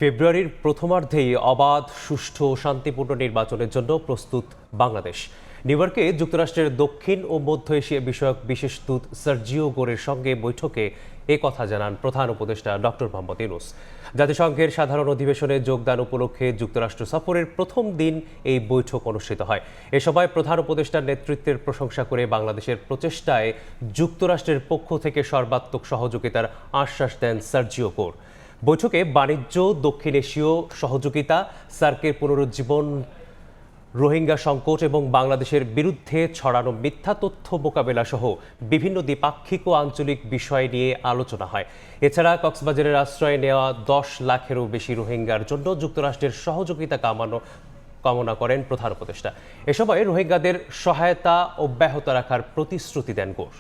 ফেব্রুয়ারির প্রথমার্ধেই অবাধ, সুষ্ঠু ও শান্তিপূর্ণ নির্বাচনের জন্য প্রস্তুত বাংলাদেশ। নিউ ইয়র্কে যুক্তরাষ্ট্রের দক্ষিণ ও মধ্য এশিয়া বিষয়ক বিশেষ দূত সার্জিও গোরের সঙ্গে বৈঠকে কথা জানান প্রধান উপদেষ্টা ডক্টর মোহাম্মদ ইউনূস। জাতিসংঘের সাধারণ অধিবেশনে যোগদান উপলক্ষে যুক্তরাষ্ট্র সফরের প্রথম দিন এই বৈঠক অনুষ্ঠিত হয়। এ সভায় প্রধান উপদেষ্টার নেতৃত্বের প্রশংসা করে বাংলাদেশের প্রচেষ্টায় যুক্তরাষ্ট্রের পক্ষ থেকে সর্বাত্মক সহযোগিতার আশ্বাস দেন সার্জিও গোর। বৈঠকে বাণিজ্য, দক্ষিণ এশীয় সহযোগিতা, সার্কের পুনরুজ্জীবন, রোহিঙ্গা সংকট এবং বাংলাদেশের বিরুদ্ধে ছড়ানো মিথ্যা তথ্য মোকাবেলা সহ বিভিন্ন দ্বিপাক্ষিক ও আঞ্চলিক বিষয় নিয়ে আলোচনা হয়। এছাড়া কক্সবাজারের আশ্রয়ে নেওয়া 10 লাখেরও বেশি রোহিঙ্গার জন্য যুক্তরাষ্ট্রের সহযোগিতা কামনা করেন প্রধান উপদেষ্টা। এ সময় রোহিঙ্গাদের সহায়তা অব্যাহত রাখার প্রতিশ্রুতি দেন গোর।